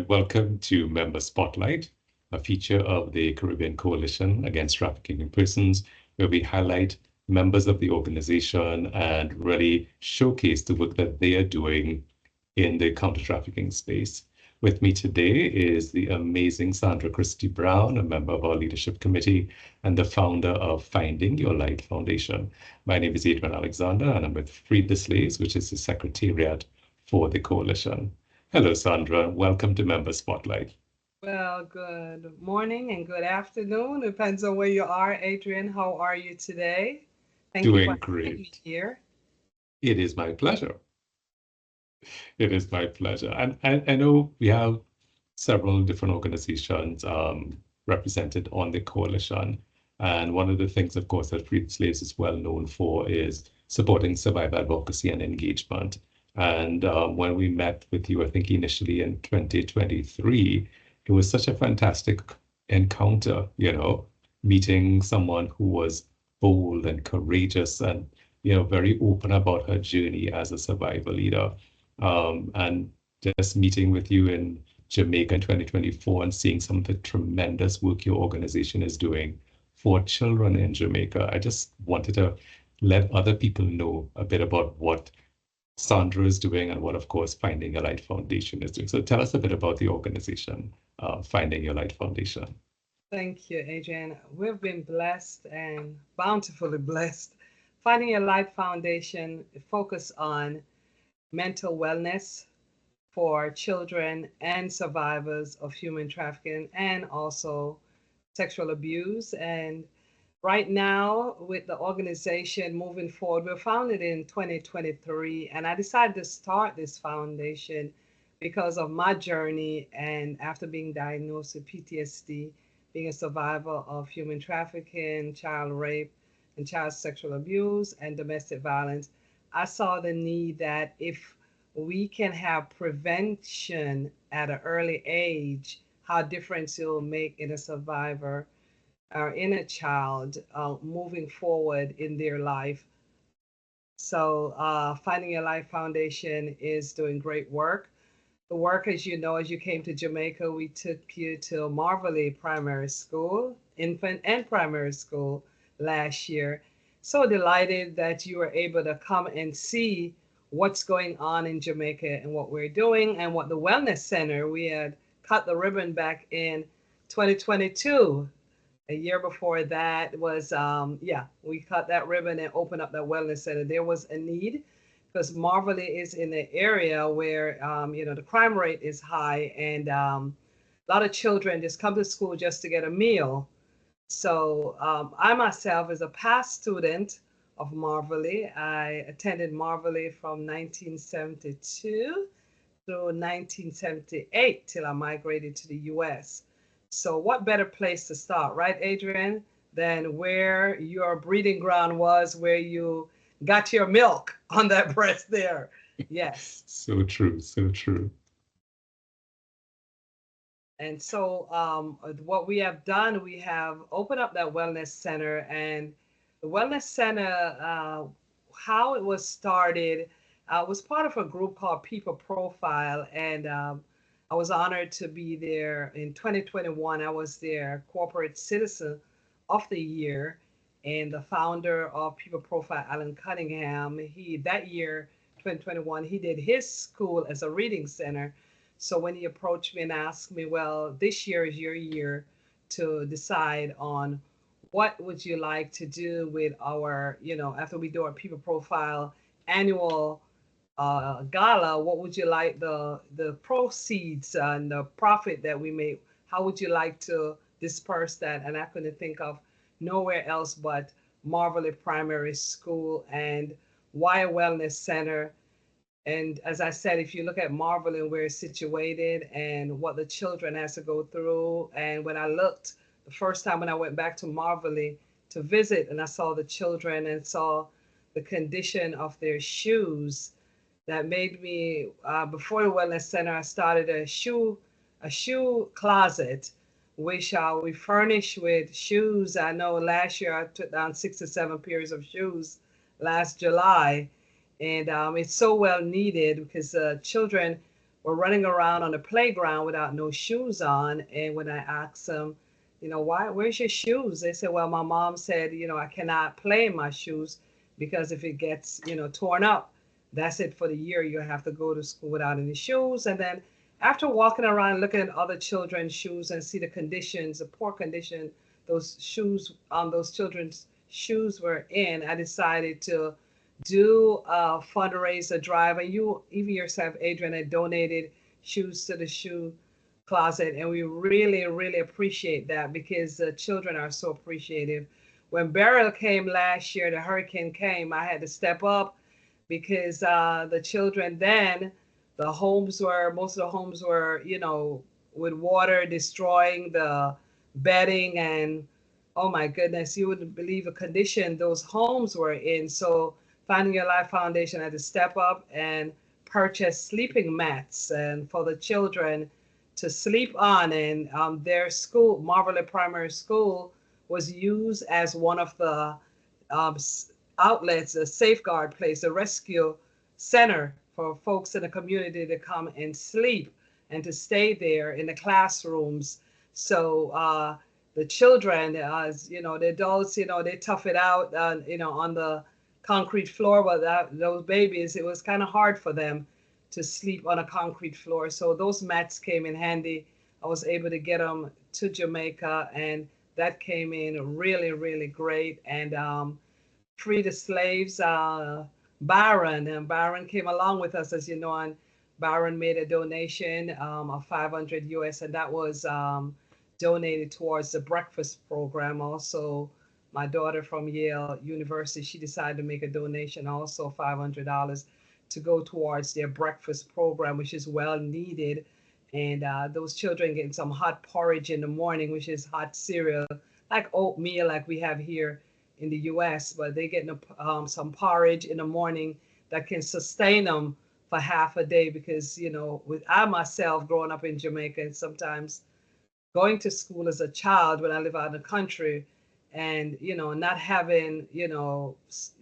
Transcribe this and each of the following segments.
and welcome to Member Spotlight, a feature of the Caribbean Coalition Against Trafficking in Persons, where we highlight members of the organization and really showcase the work that they are doing in the counter-trafficking space. With me today is the amazing Sandra Brown, a member of our leadership committee and the founder of Finding Your Light Foundation. My name is Adrian Alexander, and I'm with Freed the Slaves, which is the secretariat for the coalition. Hello, Sandra. Welcome to Member Spotlight. Well, good morning and good afternoon. Depends on where you are, Adrian. How are you today? Thank you for Doing having me great. here. It is my pleasure. It is my pleasure. And I know we have several different organizations represented on the coalition. And one of the things, of course, that Freed Slaves is well known for is supporting survivor advocacy and engagement. And when we met with you, I think initially in 2023, it was such a fantastic encounter, meeting someone who was bold and courageous and, very open about her journey as a survivor leader. And just meeting with you in Jamaica in 2024 and seeing some of the tremendous work your organization is doing for children in Jamaica. I just wanted to let other people know a bit about what Sandra is doing and what, of course, Finding Your Light Foundation is doing. So tell us a bit about the organization, Finding Your Light Foundation. Thank you, Adrian. We've been blessed and bountifully blessed. Finding Your Light Foundation focus on mental wellness for children and survivors of human trafficking and also sexual abuse. And right now, with the organization moving forward, we were founded in 2023, and I decided to start this foundation because of my journey and after being diagnosed with PTSD, being a survivor of human trafficking, child rape, and child sexual abuse and domestic violence. I saw the need that if we can have prevention at an early age, how difference it will make in a survivor or in a child moving forward in their life. So, Finding Your Life Foundation is doing great work. The work, as you know, as you came to Jamaica, we took you to Marvelly Primary School, infant and primary school last year. So delighted that you were able to come and see what's going on in Jamaica and what we're doing and what the Wellness Center, we had cut the ribbon back in 2022. A year before that was, we cut that ribbon and opened up that wellness center. There was a need because Marvelly is in an area where, the crime rate is high and a lot of children just come to school just to get a meal. So I myself, as a past student of Marvelly, I attended Marvelly from 1972 through 1978 till I migrated to the US. So what better place to start, right, Adrian, than where your breeding ground was, where you got your milk on that breast there. Yes. So true, so true. And so what we have done, we have opened up that wellness center, and the wellness center, how it was started, was part of a group called People Profile, and I was honored to be there in 2021. I was their corporate citizen of the year, and the founder of People Profile, Alan Cunningham. He that year, 2021, he did his school as a reading center. So when he approached me and asked me, well, this year is your year to decide on what would you like to do with our, after we do our People Profile annual gala, what would you like the proceeds and the profit that we make? How would you like to disperse that? And I couldn't think of nowhere else but Marvelly Primary School and why a wellness center. And as I said, if you look at Marvelly and where it's situated and what the children has to go through, and when I looked the first time when I went back to Marvelly to visit, and I saw the children and saw the condition of their shoes, that made me before the wellness center I started a shoe closet which we furnish with shoes. I know last year I took down 6 or 7 pairs of shoes last July, and it's so well needed because children were running around on the playground without no shoes on. And when I asked them, where's your shoes? They said, well, my mom said, I cannot play in my shoes because if it gets, torn up, that's it for the year. You have to go to school without any shoes. And then after walking around looking at other children's shoes and see the conditions, the poor condition those shoes those children's shoes were in, I decided to do a fundraiser drive. And you, even yourself, Adrian, had donated shoes to the shoe closet. And we really, really appreciate that because the children are so appreciative. When Beryl came last year, the hurricane came, I had to step up because the children then, most of the homes were, with water destroying the bedding and oh my goodness, you wouldn't believe the condition those homes were in. So Finding Your Life Foundation had to step up and purchase sleeping mats and for the children to sleep on. And their school, Marvellet Primary School, was used as one of the um, outlets, a safeguard place, a rescue center for folks in the community to come and sleep and to stay there in the classrooms. So the children, the adults, they tough it out, on the concrete floor. But those babies, it was kind of hard for them to sleep on a concrete floor. So those mats came in handy. I was able to get them to Jamaica, and that came in really, really great. And Free the Slaves, Byron, and Byron came along with us, as you know, and Byron made a donation of 500 US, and that was donated towards the breakfast program. Also, my daughter from Yale University, she decided to make a donation, also $500, to go towards their breakfast program, which is well needed. And those children getting some hot porridge in the morning, which is hot cereal, like oatmeal, like we have here in the U.S., but they getting some porridge in the morning that can sustain them for half a day. Because with I myself growing up in Jamaica, and sometimes going to school as a child when I live out in the country, and not having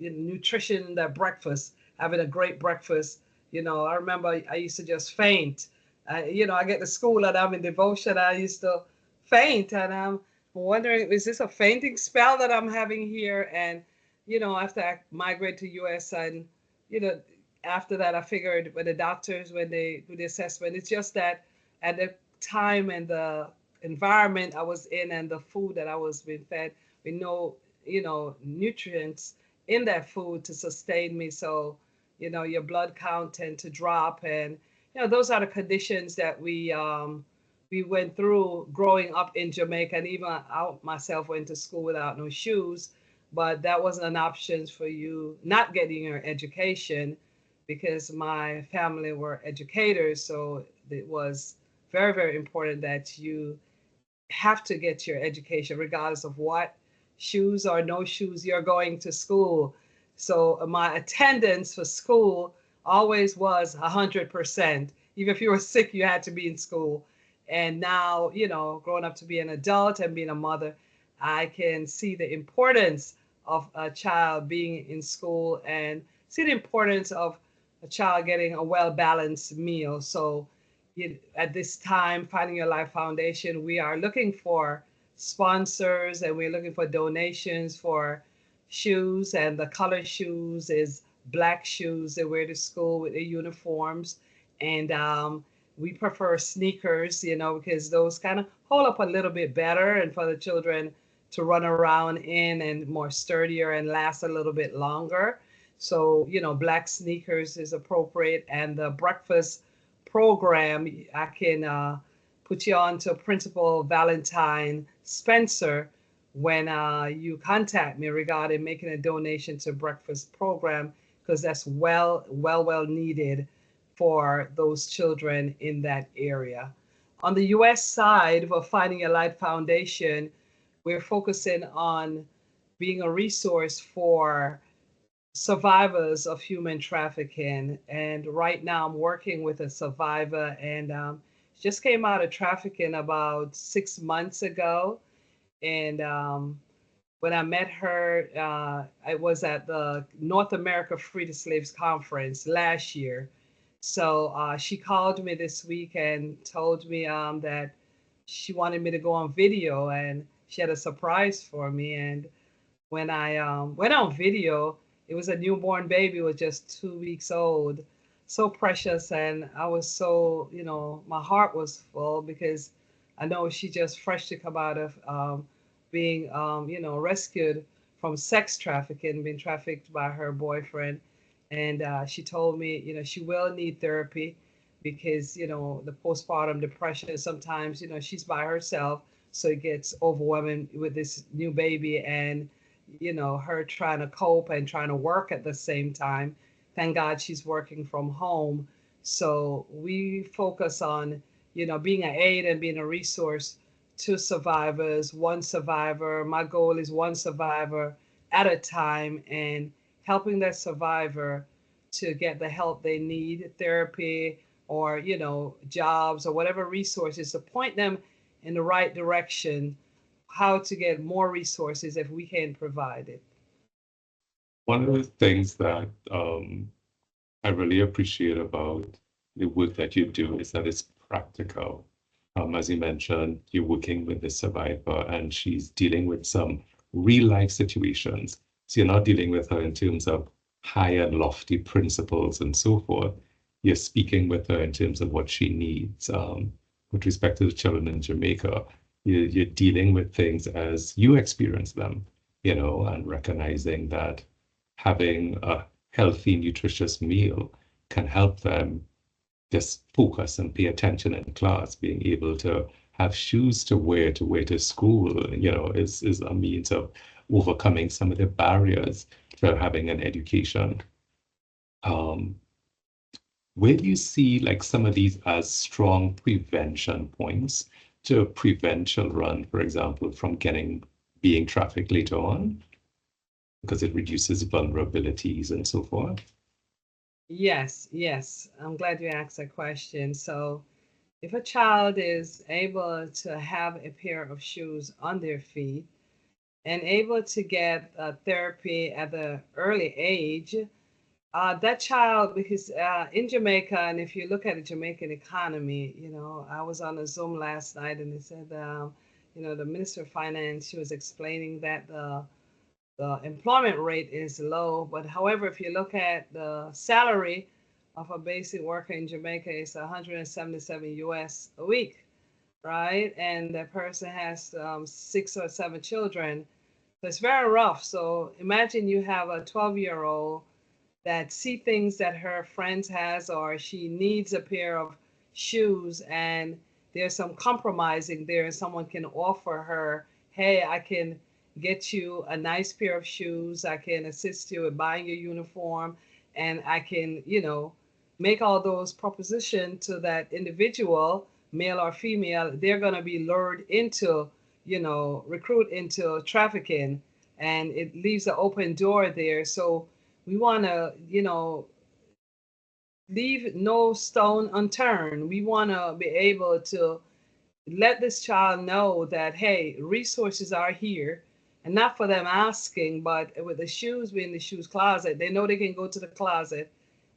nutrition, that breakfast, having a great breakfast. I remember I used to just faint. I get to school and I'm in devotion. I used to faint, and I'm wondering, is this a fainting spell that I'm having here? And after I migrate to US, and you know, after that, I figured with the doctors when they do the assessment, it's just that at the time and the environment I was in and the food that I was being fed, with no nutrients in that food to sustain me. So your blood count tend to drop, and those are the conditions that we went through growing up in Jamaica. And even I myself went to school without no shoes, but that wasn't an option for you not getting your education, because my family were educators. So it was very, very important that you have to get your education regardless of what shoes or no shoes you're going to school. So my attendance for school always was 100%. Even if you were sick, you had to be in school. And now, growing up to be an adult and being a mother, I can see the importance of a child being in school and see the importance of a child getting a well-balanced meal. So at this time, Finding Your Life Foundation, we are looking for sponsors, and we're looking for donations for shoes. And the color shoes is black shoes they wear to school with their uniforms. And we prefer sneakers, because those kind of hold up a little bit better, and for the children to run around in, and more sturdier and last a little bit longer. So, black sneakers is appropriate. And the breakfast program, I can put you on to Principal Valentine Spencer when you contact me regarding making a donation to breakfast program, because that's well needed for those children in that area. On the US side for Finding a Light Foundation, we're focusing on being a resource for survivors of human trafficking. And right now I'm working with a survivor, and just came out of trafficking about 6 months ago. And when I met her, I was at the North America Free the Slaves conference last year. So she called me this week and told me that she wanted me to go on video, and she had a surprise for me. And when I went on video, it was a newborn baby, was just 2 weeks old, so precious, and I was so, my heart was full because I know she just fresh to come out of being, rescued from sex trafficking, being trafficked by her boyfriend, and she told me, she will need therapy because, the postpartum depression sometimes, she's by herself, so it gets overwhelming with this new baby and her trying to cope and trying to work at the same time. Thank God she's working from home. So we focus on, being an aid and being a resource to survivors, one survivor. My goal is one survivor at a time, and helping that survivor to get the help they need, therapy or, jobs or whatever resources to point them in the right direction, how to get more resources if we can provide it. One of the things that I really appreciate about the work that you do is that it's practical. As you mentioned, you're working with the survivor and she's dealing with some real life situations. So you're not dealing with her in terms of high and lofty principles and so forth. You're speaking with her in terms of what she needs. With respect to the children in Jamaica, you're dealing with things as you experience them, and recognizing that having a healthy, nutritious meal can help them just focus and pay attention in class. Being able to have shoes to wear to school, is a means of overcoming some of the barriers to having an education. Um, where do you see like some of these as strong prevention points to prevent children, for example, from being trafficked later on? Because it reduces vulnerabilities and so forth. Yes, yes. I'm glad you asked that question. So, if a child is able to have a pair of shoes on their feet and able to get therapy at the early age, that child, because in Jamaica, and if you look at the Jamaican economy, I was on a Zoom last night and they said, the Minister of Finance, she was explaining that the employment rate is low. But however, if you look at the salary of a basic worker in Jamaica, it's 177 US a week, right? And that person has 6 or 7 children. So it's very rough. So imagine you have a 12-year-old that see things that her friends has, or she needs a pair of shoes, and there's some compromising there, and someone can offer her, hey, I can get you a nice pair of shoes, I can assist you with buying your uniform, and I can, make all those propositions to that individual, male or female. They're going to be lured into, recruit into trafficking, and it leaves an open door there. So we want to, leave no stone unturned. We want to be able to let this child know that, hey, resources are here, and not for them asking, but with the shoes being the shoes closet, they know they can go to the closet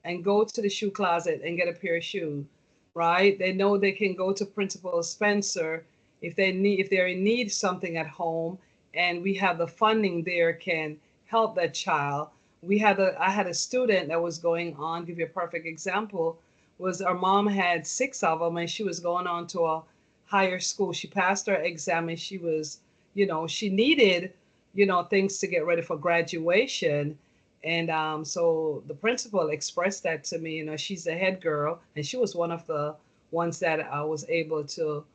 and go to the shoe closet and get a pair of shoes, right? They know they can go to Principal Spencer if they're in need something at home, and we have the funding there can help that child. I had a student that was going on, give you a perfect example, was our mom had 6 of them and she was going on to a higher school. She passed her exam and she was, she needed, things to get ready for graduation. And so the principal expressed that to me. She's the head girl, and she was one of the ones that I was able to,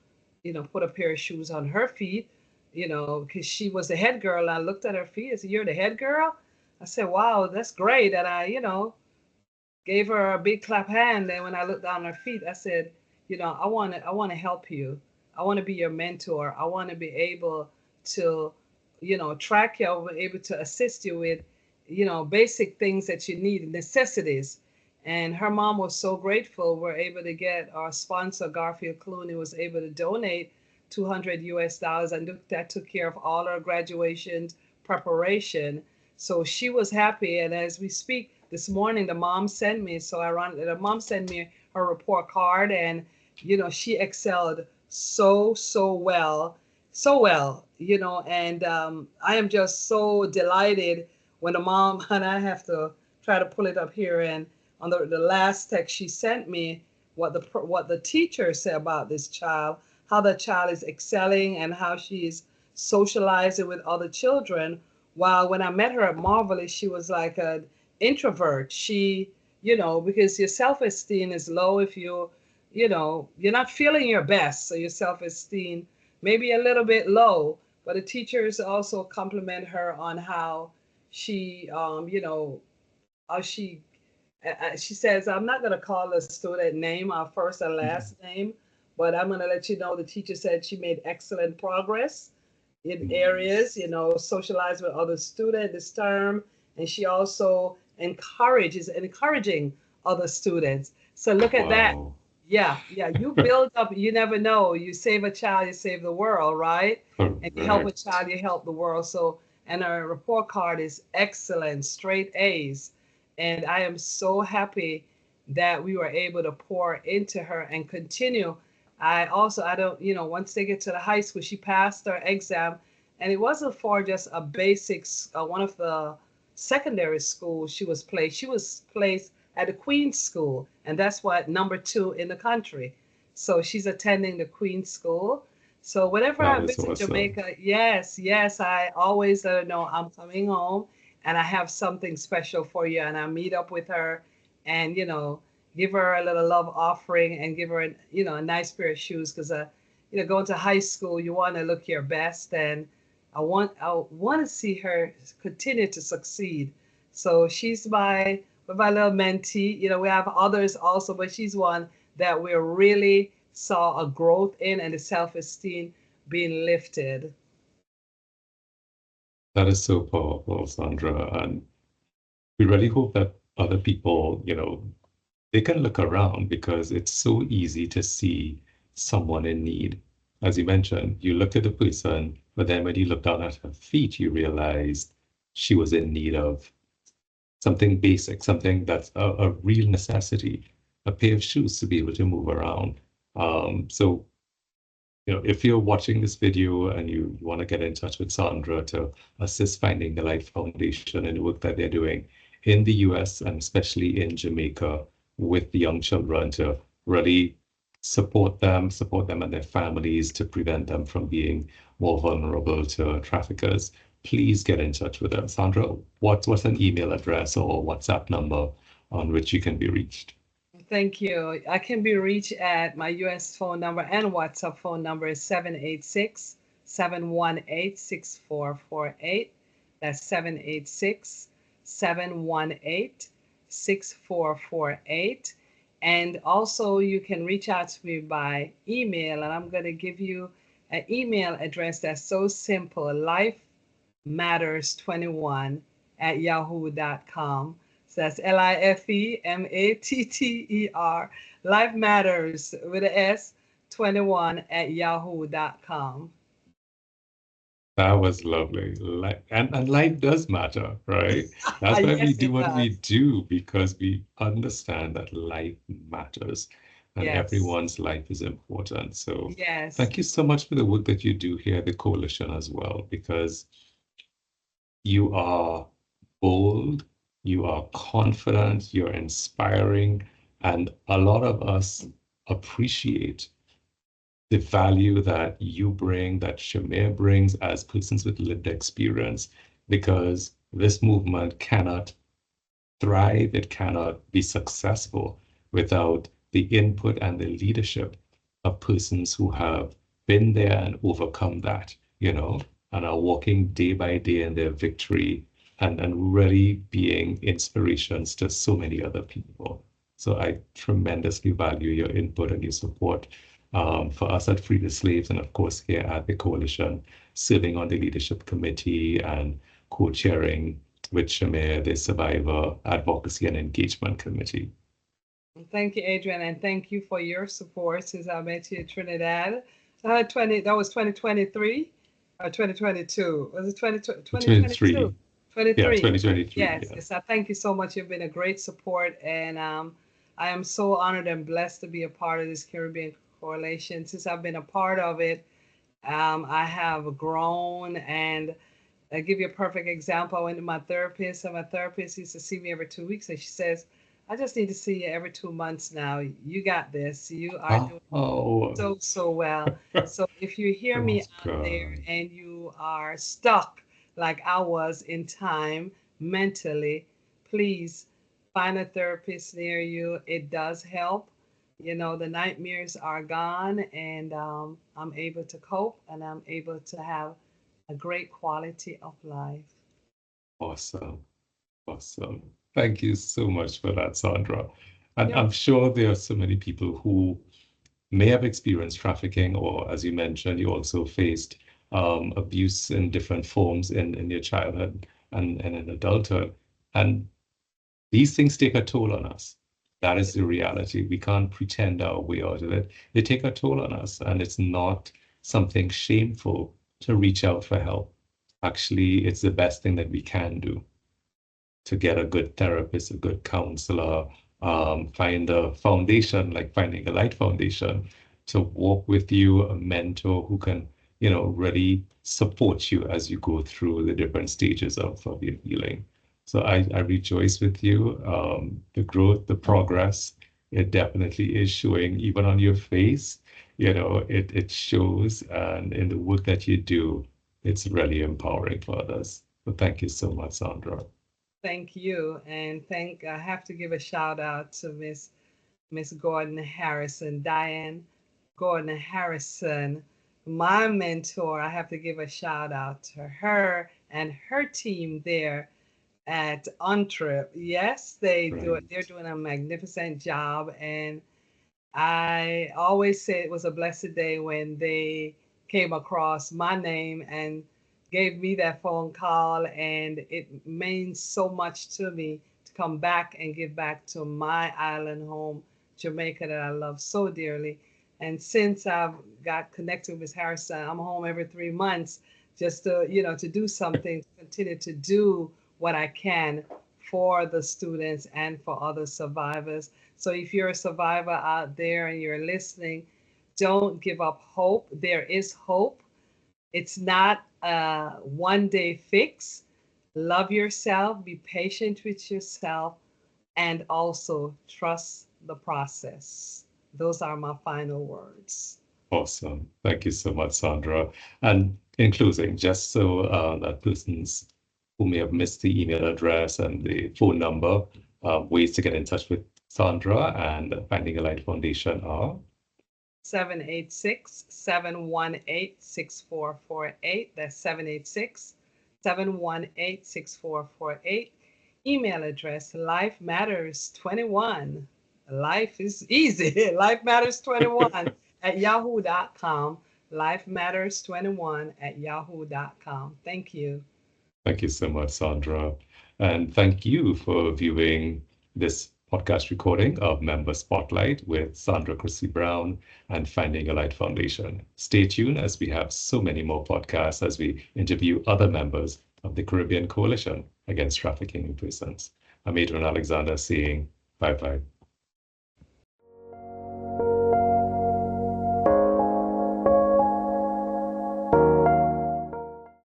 put a pair of shoes on her feet, because she was the head girl. And I looked at her feet. I said, "You're the head girl?" I said, "Wow, that's great." And I, gave her a big clap hand. And when I looked down her feet, I said, I want to help you. I want to be your mentor. I want to be able to, track you. I want to be able to assist you with, basic things that you need, necessities. And her mom was so grateful. We're able to get our sponsor, Garfield Clooney, was able to donate 200 US dollars, and that took care of all her graduation preparation. So she was happy. And as we speak, this morning the mom sent me, so ironically, the mom sent me her report card, and she excelled so well, so well, and I am just so delighted when the mom, and I have to try to pull it up here, and on the last text she sent me, what the teacher said about this child, how the child is excelling and how she's socializing with other children. While when I met her at Marvelous, she was like an introvert. She, because your self-esteem is low if you're not feeling your best, so your self-esteem maybe a little bit low. But the teachers also compliment her on how she, how she says, I'm not going to call the student name, our first and Mhm. last name, but I'm going to let you know the teacher said she made excellent progress in areas, Nice. socialize with other students this term. And she also encouraging other students. So look at that. Wow. Yeah, yeah. You build up, you never know. You save a child, you save the world, right? And you help a Correct. child, you help the world. So, and her report card is excellent, straight A's. And I am so happy that we were able to pour into her and continue. I don't, once they get to the high school, she passed her exam, and it wasn't for just a basics, one of the secondary schools she was placed. She was placed at the Queen's School, and that's what number 2 in the country. So she's attending the Queen's School. So whenever That I is visit awesome. Jamaica, yes, I always let her know I'm coming home and I have something special for you. And I meet up with her and, give her a little love offering and give her, a nice pair of shoes because, going to high school, you want to look your best. And I want to see her continue to succeed. So she's my little mentee. We have others also, but she's one that we really saw a growth in and the self-esteem being lifted. That is so powerful, Sandra. And we really hope that other people, they can look around because it's so easy to see someone in need. As you mentioned, you looked at the person, but then when you looked down at her feet, you realized she was in need of something basic, something that's a real necessity, a pair of shoes to be able to move around. So if you're watching this video and you want to get in touch with Sandra to assist Finding the Life Foundation and the work that they're doing in the US and especially in Jamaica with the young children to really support them and their families to prevent them from being more vulnerable to traffickers, please get in touch with them. Sandra, what's an email address or WhatsApp number on which you can be reached? Thank you. I can be reached at my US phone number and WhatsApp phone number is 786-718-6448. That's 786-718-6448. And also you can reach out to me by email, and I'm going to give you an email address that's so simple, lifematters21 at yahoo.com. So that's LIFEMATTER. Life Matters with an S 21 at yahoo.com. That was lovely. And life does matter, right? That's why we Yes, do it what we does. do because we understand that life matters and Yes. everyone's life is important. So Yes. thank you so much for the work that you do here at the coalition as well, because you are bold, you are confident, you're inspiring, and a lot of us appreciate the value that you bring, that Shamir brings as persons with lived experience, because this movement cannot thrive, it cannot be successful without the input and the leadership of persons who have been there and overcome that, and are walking day by day in their victory and really being inspirations to so many other people. So I tremendously value your input and your support for us at Free the Slaves, and of course here at the Coalition, serving on the leadership committee and co-chairing with Shamir, the Survivor Advocacy and Engagement Committee. Thank you, Adrian, and thank you for your support since I met you in Trinidad. So I had 20, that was 2023 or 2022. Was it 2022? 23. Yeah, 23. 2023. Yes, Yeah. yes. I thank you so much. You've been a great support, and I am so honored and blessed to be a part of this Caribbean Coalition. Since I've been a part of it, I have grown, and I give you a perfect example. I went to my therapist, and my therapist used to see me every 2 weeks, and she says, "I just need to see you every 2 months now. You got this. You are doing Oh, so well." So if you hear me that's out there good. and you are stuck like I was in time mentally, please find a therapist near you. It does help. You know, the nightmares are gone, and I'm able to cope, and I'm able to have a great quality of life. Awesome. Awesome. Thank you so much for that, Sandra. And Yep. I'm sure there are so many people who may have experienced trafficking, or as you mentioned, you also faced abuse in different forms in your childhood and in adulthood. And these things take a toll on us. That is the reality. We can't pretend our way out of it. They take a toll on us, and it's not something shameful to reach out for help. Actually, it's the best thing that we can do to get a good therapist, a good counselor, find a foundation like Finding a Light Foundation to walk with you, a mentor who can, really support you as you go through the different stages of your healing. So I rejoice with you. The growth, the progress, it definitely is showing even on your face. It shows, and in the work that you do, it's really empowering for others. So thank you so much, Sandra. Thank you, and I have to give a shout out to Miss Gordon Harrison, Diane Gordon Harrison, my mentor. I have to give a shout out to her and her team there at Untrip. Yes, they do it. They're Right. doing a magnificent job, and I always say it was a blessed day when they came across my name and gave me that phone call, and it means so much to me to come back and give back to my island home, Jamaica, that I love so dearly. And since I've got connected with Miss Harrison, I'm home every 3 months just to, to do something, to continue to do what I can for the students and for other survivors. So if you're a survivor out there and you're listening, don't give up hope. There is hope. It's not a 1 day fix. Love yourself, be patient with yourself, and also trust the process. Those are my final words. Awesome. Thank you so much, Sandra. And in closing, just so that persons who may have missed the email address and the phone number, ways to get in touch with Sandra and Finding a Light Foundation are 786-718-6448. That's 786-718-6448. Email address life matters 21. Life is easy. Life matters 21 at yahoo.com. Life matters 21 at yahoo.com. Thank you. Thank you so much, Sandra. And thank you for viewing this podcast recording of Member Spotlight with Sandra Chrissy Brown and Finding a Light Foundation. Stay tuned as we have so many more podcasts as we interview other members of the Caribbean Coalition Against Trafficking in Persons. I'm Adrian Alexander saying bye bye.